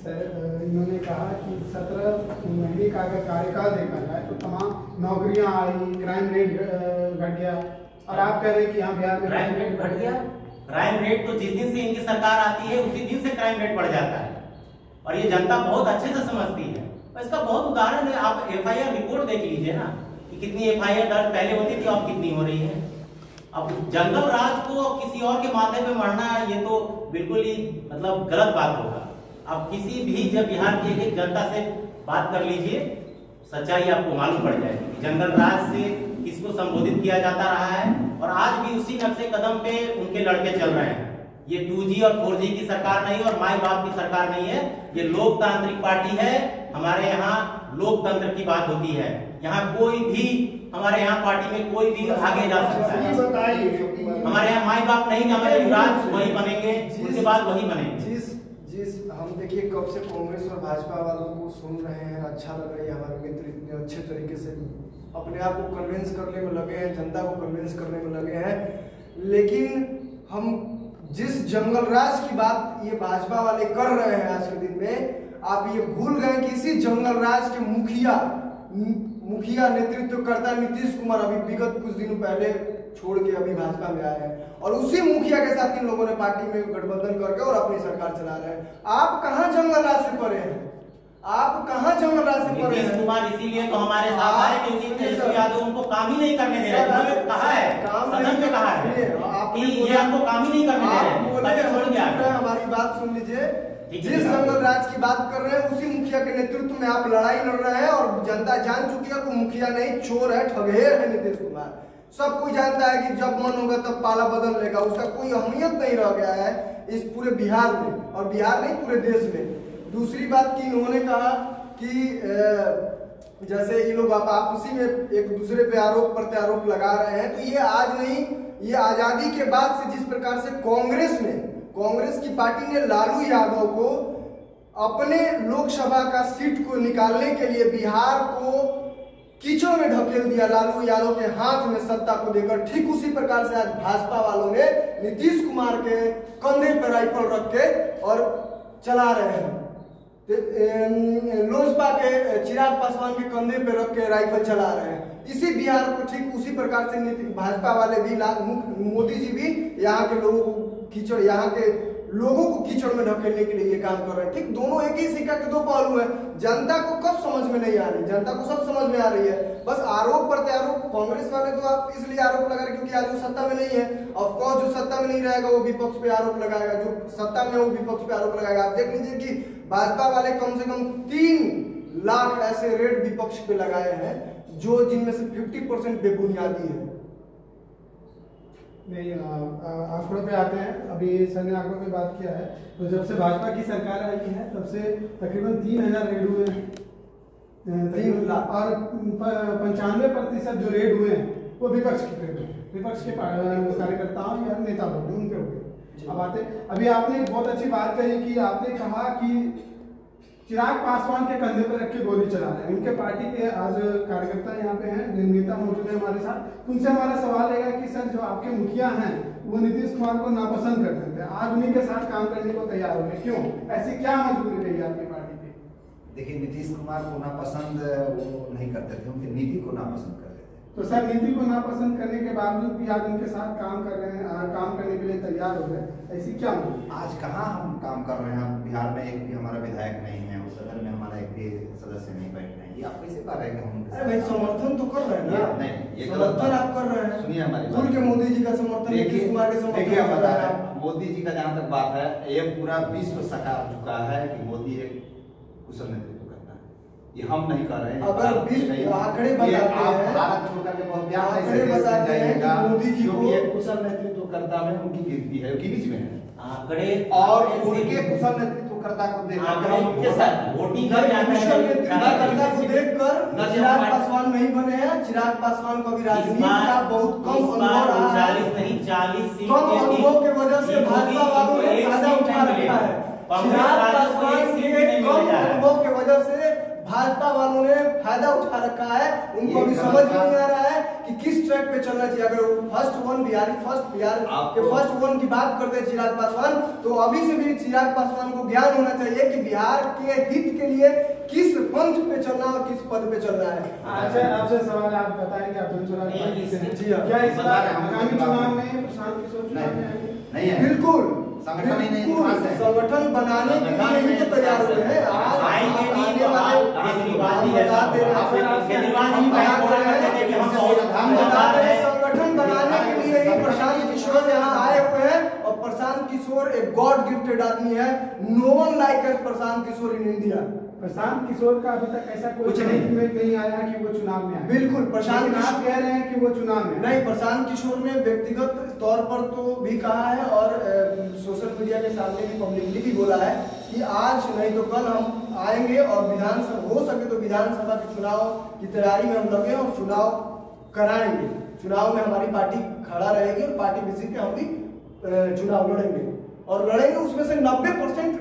इन्होंने कहा कि 17 महीने का अगर कार्यकाल देखा जाए तो तमाम नौकरियां आई, क्राइम रेट घट गया, और आप कह रहे हैं कि यहाँ बिहार में क्राइम रेट घट गया। क्राइम रेट तो जिस दिन से इनकी सरकार आती है उसी दिन से क्राइम रेट बढ़ जाता है, और ये जनता बहुत अच्छे से समझती है। इसका बहुत उदाहरण है, आप FIR रिपोर्ट देख लीजिए ना कि कितनी FIR दर्ज पहले होती थी, अब कितनी हो रही है। अब जंगल राज को किसी और के माथे पे मरना ये तो बिल्कुल ही मतलब गलत बात होगा। अब किसी भी जब बिहार की एक जनता से बात कर लीजिए, सच्चाई आपको मालूम पड़ जाएगी कि जंगल राज से किसको संबोधित किया जाता रहा है, और आज भी उसी नक्शे कदम पे उनके लड़के चल रहे हैं। ये 2G और 4G की सरकार नहीं और माई बाप की सरकार नहीं है, ये लोकतांत्रिक पार्टी है। हमारे यहाँ लोकतंत्र की बात होती है, यहाँ कोई भी हमारे यहाँ पार्टी में कोई भी आगे जा सकता है। हमारे यहाँ माई बाप नहीं, हमारे युवराज वही बनेंगे, उसके बाद वही बनेंगे। जिस हम देखिए कब से कांग्रेस और भाजपा वालों को सुन रहे हैं, अच्छा लग रहा है, हमारे मित्र इतने अच्छे तरीके से अपने आप को कन्विंस करने में लगे हैं, जनता को कन्विंस करने में लगे हैं। लेकिन हम जिस जंगल राज की बात ये भाजपा वाले कर रहे हैं आज के दिन में, आप ये भूल गए कि इसी जंगल राज के मुखिया नेतृत्वकर्ता नीतीश कुमार अभी विगत कुछ दिनों पहले छोड़ के अभी भाजपा में आए हैं, और उसी मुखिया के साथ इन लोगों ने पार्टी में गठबंधन करके और अपनी सरकार चला रहे हैं। आप कहां जंगल राज से परे हैं? आप कहां जंगल राज से परे हैं? नीतीश कुमार इसीलिए तो हमारे साथ आए क्योंकि तेजस्वी यादव उनको काम ही नहीं करने दे रहे। कहा है सदन में, कहा है कि ये आपको काम ही नहीं करने दे रहे, छोड़ गया। हमारी बात सुन लीजिए, जिस जंगल राज की बात कर रहे हैं उसी मुखिया के नेतृत्व में आप लड़ाई लड़ रहे हैं, और जनता जान चुकी है कि मुखिया नहीं, चोर है, ठगेर है नीतीश कुमार। सब कोई जानता है कि जब मन होगा तब पाला बदल लेगा, उसका कोई अहमियत नहीं रह गया है इस पूरे बिहार में, और बिहार नहीं पूरे देश में। दूसरी बात की इन्होंने कहा कि जैसे ये लोग आपसी में एक दूसरे पे आरोप प्रत्यारोप लगा रहे हैं, तो ये आज नहीं, ये आजादी के बाद से जिस प्रकार से कांग्रेस की पार्टी ने लालू यादव को अपने लोकसभा का सीट को निकालने के लिए बिहार को कीचड़ में ढकेल दिया, लालू यादव के हाथ में सत्ता को देकर, ठीक उसी प्रकार से आज भाजपा वालों ने नीतीश कुमार के कंधे पर राइफल रख के और चला रहे हैं। लोजपा के चिराग पासवान के कंधे पे रख के राइफल चला रहे हैं। इसी बिहार को ठीक उसी प्रकार से भाजपा वाले भी, मोदी जी भी यहाँ के लोगों को कीचड़ में ढकेलने के लिए ये काम कर रहे हैं। ठीक दोनों एक ही सिक्का के दो पहलू हैं। जनता को कब समझ में नहीं आ रही, जनता को सब समझ में आ रही है। बस आरोप प्रत्यारोप, कांग्रेस वाले तो आप इसलिए आरोप लगा रहे क्योंकि आज वो सत्ता में नहीं है। ऑफकोर्स जो सत्ता में नहीं रहेगा वो विपक्ष पे आरोप लगाएगा, जो सत्ता में है वो विपक्ष पे आरोप लगाएगा। आप देख लीजिए कि भाजपा वाले कम से कम 3 लाख ऐसे रेड विपक्ष पे लगाए हैं, जो जिनमें से 50% बेबुनियादी है। नहीं, आंकड़ों पे आते हैं। अभी सर ने आंकड़ों पे बात किया है, तो जब से भाजपा की सरकार आई है तब से तकरीबन 3000 रेड हुए हैं, 3 लाख, और 95% जो रेड हुए हैं वो विपक्ष के कार्यकर्ताओं या नेता लोग उनके हो गए। अब आते, अभी आपने एक बहुत अच्छी बात कही कि आपने कहा कि चिराग पासवान के कंधे पर रख के गोली चला रहे हैं। उनके पार्टी के आज कार्यकर्ता यहाँ पे हैं, नेता मौजूद है हमारे साथ। उनसे हमारा सवाल रहेगा कि सर, जो आपके मुखिया हैं वो नीतीश कुमार को नापसंद करते थे, आज उन्हीं के साथ काम करने को तैयार हो गए, क्यों? ऐसी क्या मजबूरी रही आपकी पार्टी की? देखिए, नीतीश कुमार को नापसंद वो नहीं करते थे, उनकी नीति को नापसंद करते थे। तो सर, नीति को नापसंद करने के बावजूद भी आज उनके साथ काम कर रहे हैं, काम करने के लिए तैयार हो गए, ऐसी क्या? आज कहाँ हम काम कर रहे हैं? बिहार में एक भी हमारा विधायक नहीं है, उस सदन में हमारा एक भी सदस्य नहीं बैठ रहे हैं। ये आप कैसे कह रहे हैं? अरे भाई, समर्थन तो कर रहे हैं ना? नहीं, ये समर्थन आप कर रहे हैं। सुनिए हमारी खुल के मोदी जी का समर्थन, नीतीश कुमार के समर्थन। देखिए, पता है मोदी जी का जहाँ तक बात है, ये पूरा विश्व सकार चुका है कि मोदी एक कुशल नेतृत्व करता है। ये हम नहीं कर रहे हैं। अगर विश्व आंकड़े बताते हैं, भारत छोड़कर के बहुत प्यार आंकड़े बताते हैं कि मोदी जी को एक कुशल नेतृत्वकर्ता में उनकी गिनती है, उनकी बीच में है आंकड़े, और उनके कुशल नेतृत्वकर्ता को देखकर उनके साथ वोटिंग कर कुशल नेतृत्वकर्ता को देखकर चिराग पासवान नहीं बने हैं। चिराग पासवान को भी राजनीति का बहुत कम अनुभव रहा है, 40 नहीं 40 सीट कम अनुभव के वजह से भाजपा वालों ने फायदा उठा रखा है। चिराग पासवान के कम अनुभव के वजह से भाजपा वालों ने फायदा उठा रखा है। उनको अभी समझ नहीं आ रहा है कि किस ट्रैक पे चलना चाहिए। अगर फर्स्ट वन की बात करते हैं चिराग पासवान, तो अभी से भी चिराग पासवान को ज्ञान होना चाहिए कि बिहार के हित के लिए किस पंथ पे चलना और किस पद पे चलना है। अच्छा, आपसे सवाल आप बताएंगे, आप क्या इस बार आगामी चुनाव में प्रशांत किशोर चुनाव में आएंगे? नहीं है, बिल्कुल संगठन ही नहीं, संगठन बनाने के लिए ही तो तैयार हुए हैं। आज आएंगे नहीं आने तो वाले केजरीवाल जी जैसा केजरीवाल जी संगठन बनाने के लिए ही प्रशांत किशोर यहाँ आए हुए हैं। और प्रशांत किशोर एक गॉड गिफ्टेड आदमी है। No one like as Prashant Kishor in India. Prashant Kishor का अभी तक ऐसा कोई नहीं आया कि वो चुनाव में आए। बिल्कुल, प्रशांत आप कह रहे हैं कि वो चुनाव में नहीं। प्रशांत किशोर ने व्यक्तिगत तौर पर तो भी कहा है और सोशल मीडिया के सामने भी पब्लिकली भी बोला है कि आज नहीं तो कल हम आएंगे और विधानसभा हो सके तो विधानसभा के चुनाव की तैयारी में हम लगे और चुनाव कराएंगे। चुनाव में हमारी पार्टी खड़ा रहेगी और पार्टी बेसिस पे हम भी चुनाव लड़ेंगे और लड़ेंगे। उसमें से 90%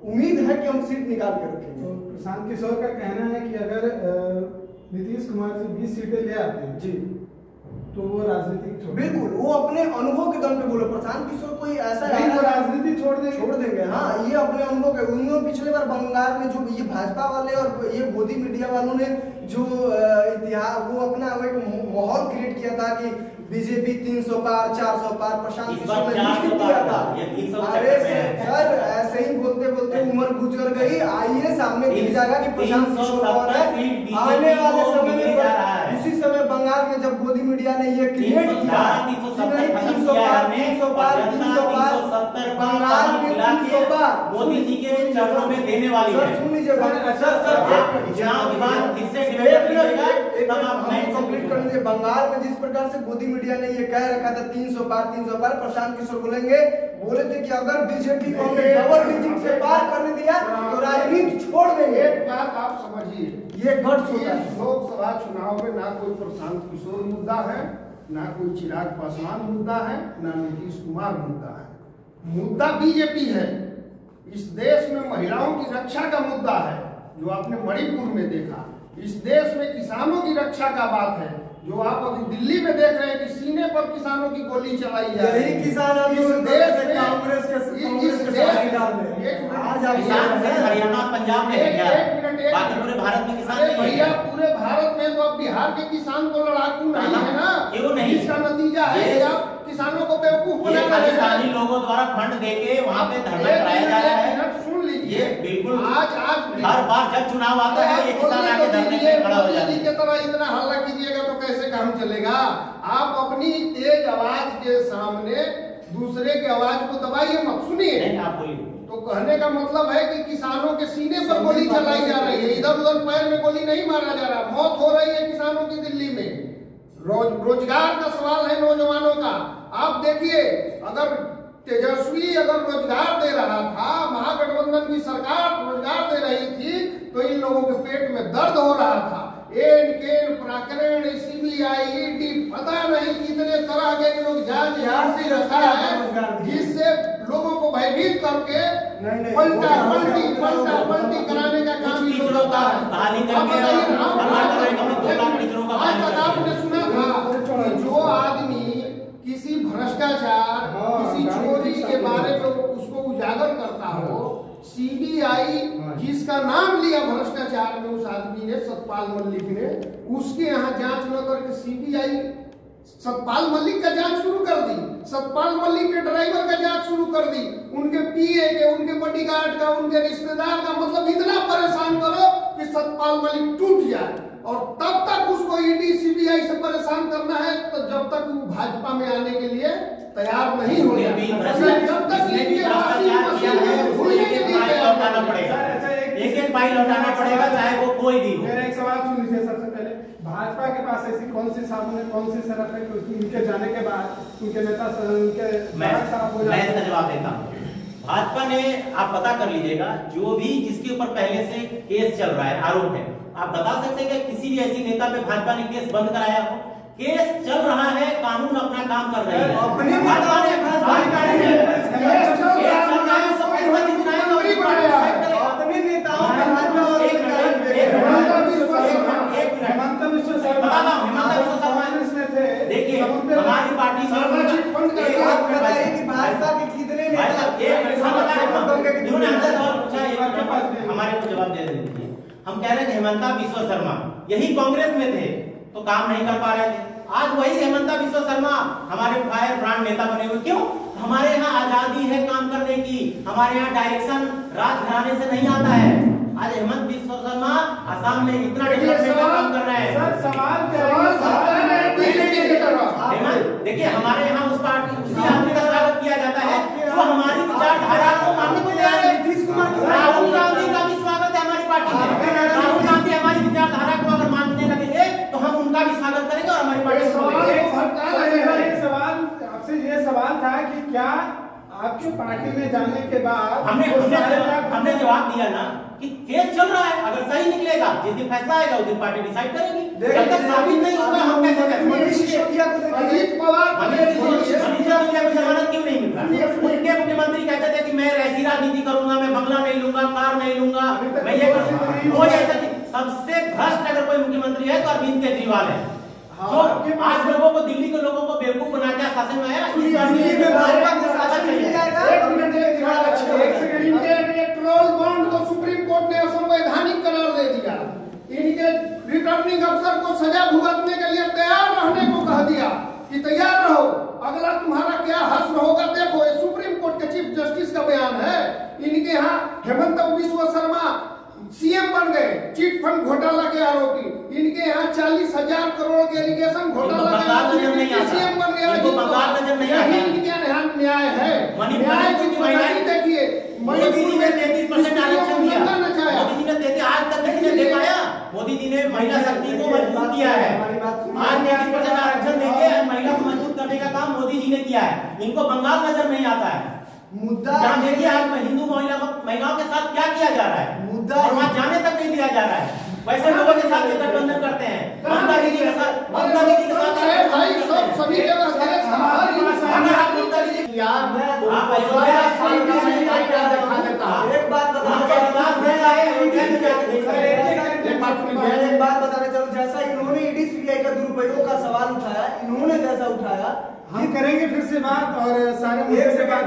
उम्मीद है कि हम सीट निकाल के रखेंगे। तो प्रशांत किशोर का कहना है कि अगर नीतीश कुमार जी 20 सीटें ले आते हैं जी तो वो राजनीति बिल्कुल, वो अपने अनुभव के दम पे बोले। प्रशांत किशोर कोई ऐसा नहीं, वो राजनीति छोड़ देंगे। हाँ, ये अपने अनुभव के। उन्होंने पिछले बार बंगाल में जो ये भाजपा वाले और ये मोदी मीडिया वालों ने जो इतिहास वो अपना एक माहौल क्रिएट किया था कि बीजेपी 300 पार 400 पार प्रशांत किशोर ने लिख दिया था। अरे सर, ऐसे ही बोलते बोलते उम्र गुजर गई। आइए सामने दिख जाएगा कि प्रशांत किशोर कौन है। आने वाले समय में उसी समय बंगाल में जब मोदी मीडिया ने ये क्रिएट किया 300 पार बंगाल में 300 पार मोदी जी के चरणों में देने वाली है। सुन लीजिए कंप्लीट कर लीजिए। बंगाल में जिस प्रकार से मोदी मीडिया ने ये कह रखा था 300 पार प्रशांत किशोर बोले थे कि अगर बीजेपी को डबल डिजिट से पार करने दिया तो राजनीति छोड़ देंगे। एक बात आप समझिए, ये गट्स होता है। लोकसभा चुनाव में ना कोई प्रशांत किशोर मुद्दा है, ना कोई चिराग पासवान मुद्दा है, ना नीतीश कुमार मुद्दा है। मुद्दा बीजेपी है। इस देश में महिलाओं की रक्षा का मुद्दा है, जो आपने मणिपुर में देखा। इस देश में किसानों की रक्षा का बात है, जो आप अभी दिल्ली में देख रहे हैं कि सीने पर किसानों की गोली चलाई जा रही है। यही किसान कांग्रेस हरियाणा पंजाब में बाकी पूरे भारत में किसान नहीं भैया, पूरे भारत में तो अब बिहार के किसान को लड़ाकू नहीं है ना। क्यों नहीं? इसका नतीजा है कि आप किसानों को बेवकूफ बना रहे हैं। खालिस्तानी लोगों द्वारा फंड देके वहाँ पे धरना कराया जा रहा है। सुन लीजिए, ये बिल्कुल आज हर बार जब चुनाव आता है ये किसान आके धरने पे खड़ा हो जाता है। की तरह इतना हल्ला कीजिएगा तो कैसे काम चलेगा? आप अपनी तेज आवाज के सामने दूसरे की आवाज को दबाइए मत, सुनिए। तो कहने का मतलब है कि किसानों के सीने पर गोली चलाई जा रही है, इधर उधर पैर में गोली नहीं मारा जा रहा। मौत हो रही है किसानों की दिल्ली में। रोजगार का सवाल है नौजवानों का। आप देखिए, अगर तेजस्वी अगर रोजगार दे रहा था, महागठबंधन की सरकार रोजगार दे रही थी, तो इन लोगों के पेट में दर्द हो रहा था। एन केन प्रकरण सीबीआई ईडी पता नहीं कितने तरह के लोग जांच रखा है, जिससे लोगों को भयभीत करके पलटी कराने का काम आपने सुना था। जो आदमी किसी भ्रष्टाचार किसी चोरी के बारे में उसको उजागर करता हो, सीबीआई जिसका नाम लिया भ्रष्टाचार में उस आदमी ने, सतपाल मलिक ने, उसके यहाँ जांच न करके सीबीआई सतपाल मलिक का जांच शुरू कर दी। सतपाल मलिक के ड्राइवर का जांच शुरू कर दी, उनके पीए के, उनके बॉडीगार्ड का, उनके रिश्तेदार का। मतलब इतना परेशान करो कि सतपाल मलिक टूट जाए। और तब तक उसको ईडी सीबीआई से परेशान करना है तो जब तक वो भाजपा में आने के लिए तैयार नहीं हो जाए, जब तक एक फाइल लौटाना पड़ेगा, चाहे वो कोई भी हो। मेरा एक सवाल सुन लीजिए। सबसे पहले, भाजपा के पास ऐसी कौन सी साबुन है, कौन सी सरफ है कि उनके जाने के बाद उनके नेता मैं इसका जवाब देता हूँ। भाजपा ने, आप पता कर लीजिएगा, जो भी जिसके ऊपर पहले से केस चल रहा है, आरोप है, आप बता सकते हैं कि किसी भी ऐसी नेता पे भाजपा ने केस बंद कराया हो? केस चल रहा है, कानून अपना काम कर रही है। भाजपा ने अपने नेताओं हमारे को जवाब दे दीजिए। हम कह रहे हैं हेमंता विश्व शर्मा यही कांग्रेस में थे तो काम नहीं कर पा रहे थे, आज वही हेमंता विश्व शर्मा हमारे फायर ब्रांड नेता बने हुए। क्यों? हमारे यहाँ आजादी है काम करने की, हमारे यहाँ डायरेक्शन राजघराने से नहीं आता है। आज हेमंत विश्व शर्मा आसाम में इतना डेवलपमेंट का काम कर रहे हैं। सर सवाल देखिए हमारे यहाँ उस पार्टी उसी आदमी का स्वागत किया जाता है जो हमारी विचारधारा को मानने को तैयार है। राहुल गांधी का भी स्वागत है हमारी पार्टी में। राहुल गांधी हमारी विचारधारा को अगर मानने लगेंगे तो हम उनका भी स्वागत करेंगे और हमारी पार्टी एक सवाल आपसे ये सवाल था कि क्या आपकी पार्टी में जाने के बाद हमने जवाब दिया ना कि केस चल रहा है, अगर सही निकलेगा जिस दिन फैसला आएगा उस दिन पार्टी डिसाइड करेगी। जब तक साबित नहीं होगा हम कैसे अजीत पवार जमानत क्यों नहीं मिल रहा? उनके मुख्यमंत्री कहते थे कि मैं ऐसी राजनीति करूंगा, मैं बंगला नहीं लूंगा, कार नहीं लूंगा, मैं ये करूंगा। कोई ऐसा सबसे भ्रष्ट अगर कोई मुख्यमंत्री है तो अरविंद केजरीवाल है, जो आज लोगों को दिल्ली के लोगों को बेवकूफ बना के शासन में आया। पेट्रोल बॉन्ड को सुप्रीम कोर्ट ने असंवैधानिक करार दे दिया। इनके रिटर्निंग अफसर को सजा भुगतने के लिए तैयार रहने को कह दिया कि तैयार रहो, अगला तुम्हारा क्या हश्र होगा देखो। ये सुप्रीम कोर्ट के चीफ जस्टिस का बयान है। इनके यहाँ हेमंत विश्व शर्मा सीएम बन गए, चिट फंड घोटाला के आरोपी। इनके यहाँ 40,000 करोड़ के इरिगेशन घोटाला के आरोपी सीएम बन गया। इनके यहाँ न्याय है, न्याय की प्रगति देखिए। मोदी ने 33% आरक्षण दिया, मोदी जी ने आज तक किसी ने दिखाया? मोदी जी ने महिला शक्ति को मजबूत किया है। आज 33% आरक्षण देके महिला को मजबूत करने का काम मोदी जी ने किया है। इनको बंगाल नजर नहीं आता है। मुद्दा जहाँ देखिए आज हिंदू महिलाओं के साथ क्या किया जा रहा है, मुद्दा और वहाँ जाने तक नहीं दिया जा रहा है। वैसे लोगों के साथ गठबंधन करते हैं, ममता दीदी के साथ भाई सब सभी जगह एक बात बताने चलो, जैसा इन्होंने ईडी सीबीआई का दुरुपयोग का सवाल उठाया, इन्होंने जैसा उठाया हम करेंगे फिर से बात और सारे मुद्दे पे बात